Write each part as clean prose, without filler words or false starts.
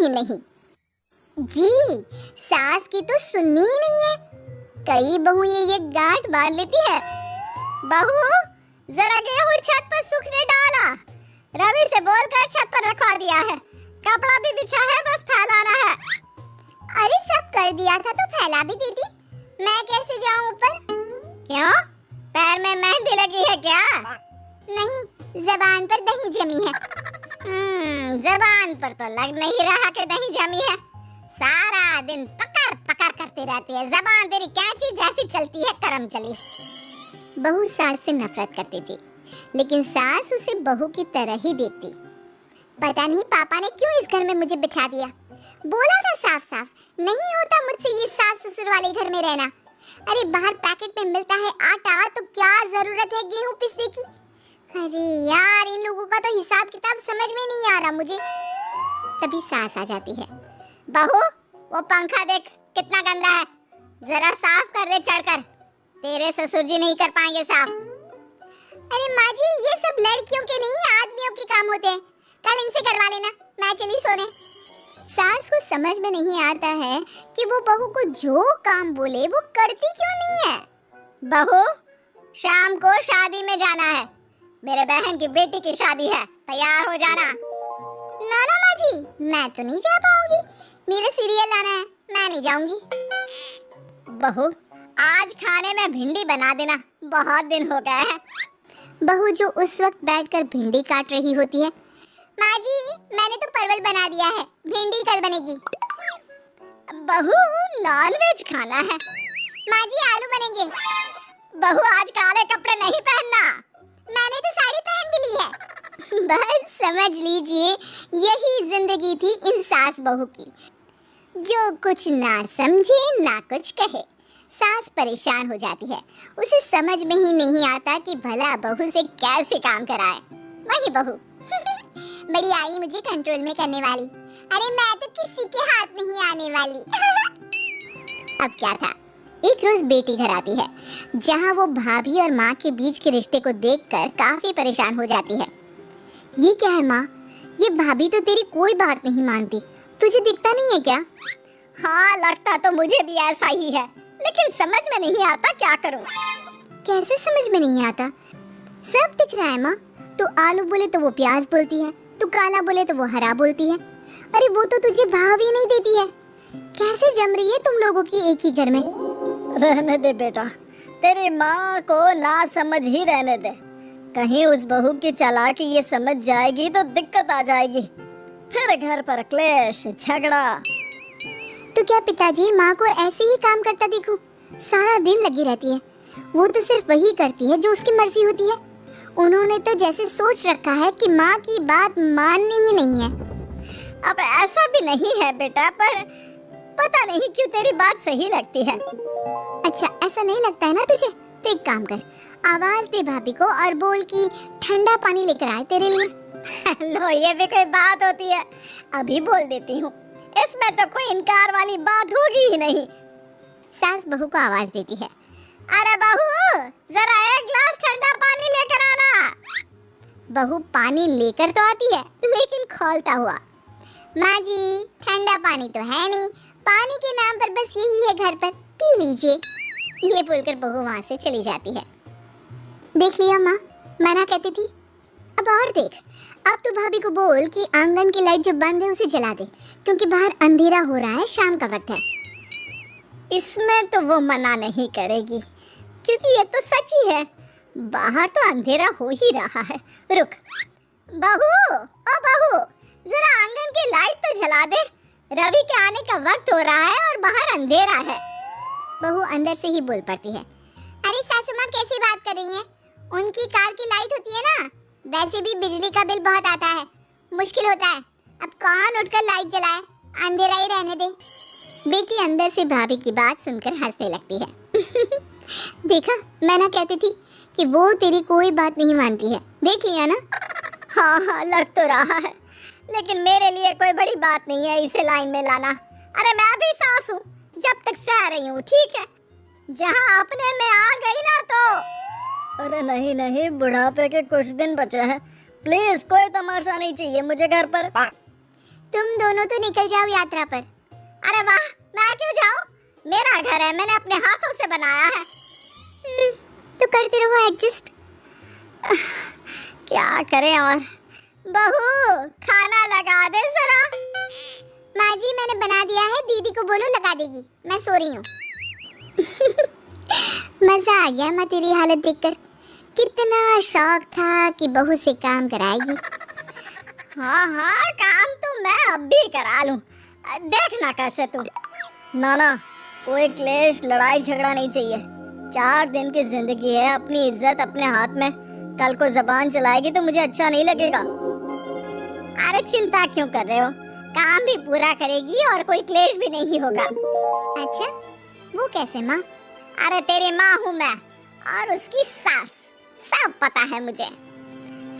ही नहीं। जी, सास की तो सुननी ही नहीं है। कई बहू ये गांठ बांध लेती है। बहू, जरा गेहूं छत पर सूखने डाला। रवि से बोलकर छत पर रखवा दिया है। कपड़ा भी बिछा है, बस फैलाना है। अरे सब कर दिया था तो फैला भी देती। मैं कैसे जाऊं ऊपर? क्यों? पैर में मेहंदी लगी है क्या? नहीं, ज़बान पर दही जमी है। ज़बान पर तो लग नहीं रहा कि दही जमी है। सारा दिन पकड़ पकड़ करती रहती है। ज़बान तेरी कैंची जैसी चलती है, करम चली। बहू सास से नफरत करती थी, लेकिन सास उसे बहू की तरह ही देखती। पता नहीं पापा ने क्यों इस घर में मुझे बिठा दिया। बोला था साफ साफ, नहीं होता मुझसे ये सास ससुर वाले घर में रहना। अरे बाहर पैकेट में मिलता है आटा, तो क्या जरूरत है गेहूं पीसने की। अरे यार, इन लोगों का तो हिसाब किताब समझ में नहीं आ रहा मुझे। तभी सास आ जाती है। बहू, वो पंखा देख कितना गंदा है, जरा साफ कर दे चढ़कर। तेरे ससुर जी नहीं कर पाएंगे साफ। अरे माँ जी, ये सब लड़कियों के नहीं आदमियों के काम होते हैं। कल इनसे करवा लेना, मैं चली सोने। सास को समझ में नहीं आता है कि वो बहू को जो काम बोले वो करती क्यों नहीं है। बहू, शाम को शादी में जाना है। मेरे बहन की बेटी की शादी है, तैयार हो जाना। ना ना माँ जी, मैं तो नहीं जा पाऊंगी। मेरे सीरियल आना है, मैं नहीं जाऊंगी। बहू, आज खाने में भिंडी बना देना, बहुत दिन हो गए हैं। बहू जो उस वक्त बैठकर भिंडी काट रही होती है। माँ जी, मैंने तो परवल बना दिया है, भिंडी कल बनेगी। बहू, नॉनवेज खाना है। माँ जी, आलू बनेंगे। बहू, आज काले कपड़े नहीं पहनना। मैंने तो साड़ी पहन भी ली है। बस समझ लीजिए, यही जिंदगी थी इन सास बहू की, जो कुछ ना समझे ना कुछ कहे। सास परेशान हो जाती है, उसे समझ में ही नहीं आता कि भला बहू से कैसे काम कराए। वही बहू बड़ी आई मुझे कंट्रोल में करने वाली। अरे मैं तो किसी के हाथ नहीं आने वाली। अब क्या था, एक रोज बेटी घर आती है, जहाँ वो भाभी और माँ के बीच के रिश्ते को देखकर काफी परेशान हो जाती है। ये क्या है माँ, ये भाभी तो तेरी कोई बात नहीं मानती, तुझे दिखता नहीं है क्या? हाँ, लगता तो मुझे भी ऐसा ही है, लेकिन समझ में नहीं आता क्या करूं। कैसे समझ में नहीं आता? सब दिख रहा है माँ। तू आलू बोले तो वो प्याज बोलती है, तू काला बोले तो वो हरा बोलती है। अरे वो तो तुझे भाव ही नहीं देती है। कैसे जम रही है तुम लोगों की एक ही घर में? रहने दे बेटा, तेरी माँ को ना समझ ही रहने दे। कहीं उस बहू की चालाकी ये समझ जाएगी तो दिक्कत आ जाएगी, फिर घर पर क्लेश झगड़ा। तो क्या पिताजी माँ को ऐसे ही काम करता देखूं? सारा दिन लगी रहती है। वो तो सिर्फ वही करती है जो उसकी मर्जी होती है। उन्होंने तो जैसे सोच रखा है कि माँ की बात माननी ही नहीं है। अब ऐसा भी नहीं है बेटा, पर पता नहीं क्यों तेरी बात सही लगती है। अच्छा, ऐसा नहीं लगता है ना तुझे? तो एक काम कर, आवाज दे भाभी को और बोल कि ठंडा पानी लेकर आए तेरे लिए। लो, ये भी कोई बात होती है? अभी बोल देती हूँ, इसमें तो कोई इनकार वाली बात होगी ही नहीं। सास बहू को आवाज देती है। अरे बहू, जरा एक गिलास ठंडा पानी लेकर आना। बहू पानी लेकर तो आती है, लेकिन खौलता हुआ। माँ जी, ठंडा पानी तो है नहीं, पानी के नाम पर बस यही है घर पर, पी लीजिए। ये बोलकर बहू वहाँ से चली जाती है। देख लिया माँ, मना कहती थी। अब और देख, अब तो भाभी को बोल कि आंगन की लाइट जो बंद है उसे जला दे, क्योंकि बाहर अंधेरा हो रहा है, शाम का वक्त है। इसमें तो वो मना नहीं करेगी, क्योंकि ये तो सच ही है, बाहर तो अंधेरा हो ही रहा है। रुक बहू, ओ बहू, जरा आंगन की लाइट तो जला दे, रवि के आने का वक्त हो रहा है और बाहर अंधेरा है। बहू अंदर से ही बोल पड़ती है। अरे सासू माँ, कैसी बात कर रही हैं? उनकी कार की लाइट होती है ना, वैसे भी बिजली का बिल बहुत आता है, मुश्किल होता है। अब कौन उठकर लाइट जलाए, अंधेरा ही रहने दे। बेटी अंदर से भाभी की बात सुनकर हंसने लगती है। देखा, मैं ना कहती थी कि वो तेरी कोई बात नहीं मानती है, देख लिया ना? हाँ हाँ, लग तो रहा है, लेकिन मेरे लिए कोई बड़ी बात नहीं है इसे लाइन में लाना। अरे मैं भी सास हूँ, जब तक सह रही हूँ, ठीक है? जहाँ अपने में आ गई ना तो। अरे नहीं नहीं, बुढ़ापे के कुछ दिन बचे हैं, प्लीज कोई तमाशा नहीं चाहिए मुझे घर पर। तुम दोनों तो निकल जाओ यात्रा पर। अरे वाह, मैं क्यों जाऊं? मेरा घर है, मैंने अपने हाथों से बनाया है। तो करते रहो एडजस्ट। क्या करें और? बहू, खाना लगा दे जरा। माँ जी मैंने बना दिया है, दीदी को बोलो लगा देगी, मैं सो रही हूँ। मजा आ गया माँ तेरी हालत देखकर। कितना शौक था कि बहू से काम कराएगी। हाँ हाँ, काम तो मैं अब भी करा लूं, देखना कैसे तू। ना, कोई क्लेश लड़ाई झगड़ा नहीं चाहिए। 4 दिन की जिंदगी है, अपनी इज्जत अपने हाथ में। कल को जबान चलाएगी तो मुझे अच्छा नहीं लगेगा। अरे चिंता क्यों कर रहे हो, काम भी पूरा करेगी और कोई क्लेश भी नहीं होगा। अच्छा, वो कैसे माँ? अरे तेरी माँ हूँ मैं और उसकी सास, सब पता है मुझे।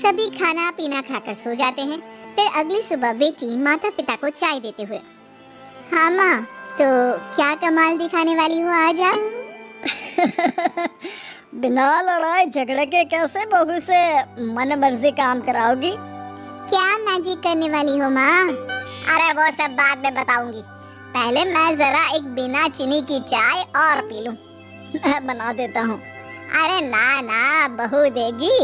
सभी खाना पीना खाकर सो जाते हैं। फिर अगली सुबह बेटी माता पिता को चाय देते हुए, हाँ माँ, तो क्या कमाल दिखाने वाली हो आज आप? बिना लड़ाई झगड़े के कैसे बहू से मन मर्जी काम कराओगी? क्या मैजिक करने वाली हो माँ? अरे वो सब बाद में बताऊंगी, पहले मैं जरा एक बिना चीनी की चाय और पी लूं। मैं बना देता हूँ। अरे ना, बहू देगी।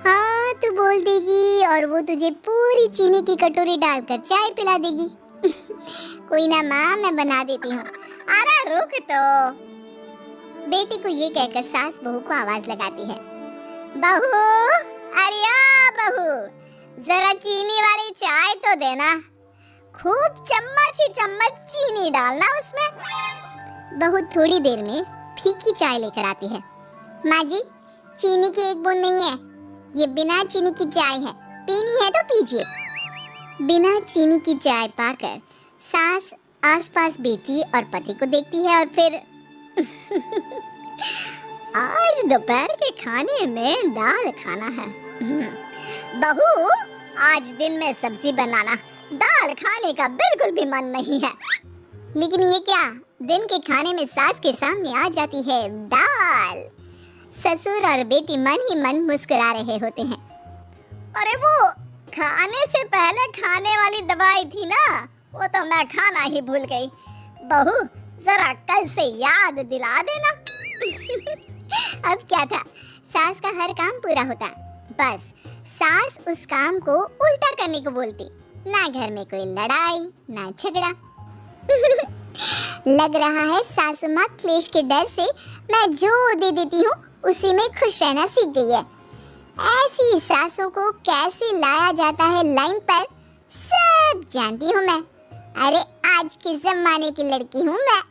हाँ, तू बोल देगी और वो तुझे पूरी चीनी की कटोरी डालकर चाय पिला देगी। कोई ना माँ, मैं बना देती हूँ। अरे रुक तो। बेटी को ये कहकर सास बहू को आवाज लगाती है, बहू, अरे बहू, जरा चीनी वाली चाय तो देना। खूब चम्मच ही चम्मच चीनी डालना उसमें। बहू थोड़ी देर में फीकी चाय लेकर आती है। माँ जी, चीनी की एक बूंद नहीं है, ये बिना चीनी की चाय है, पीनी है तो पीजिए। बिना चीनी की चाय पाकर सास आसपास बेटी और पति को देखती है और फिर आज दोपहर के खाने में दाल खाना है। बहू, आज दिन में सब्जी बनाना, दाल खाने का बिल्कुल भी मन नहीं है। लेकिन ये क्या, दिन के खाने में सास के सामने आ जाती है दाल। ससुर और बेटी मन ही मन मुस्कुरा रहे होते हैं। अरे वो खाने से पहले खाने वाली दवाई थी ना, वो तो मैं खाना ही भूल गई। बहू, जरा कल से याद दिला देना। अब क्या था, सास का हर काम पूरा होता, बस सास उस काम को उल्टा करने को बोलती। ना घर में कोई लड़ाई ना झगड़ा। लग रहा है सासू माँ क्लेश के डर से मैं जो दे देती हूँ उसी में खुश रहना सीख गई है। ऐसी सासों को कैसे लाया जाता है लाइन पर, सब जानती हूँ मैं। अरे आज के जमाने की लड़की हूँ मैं।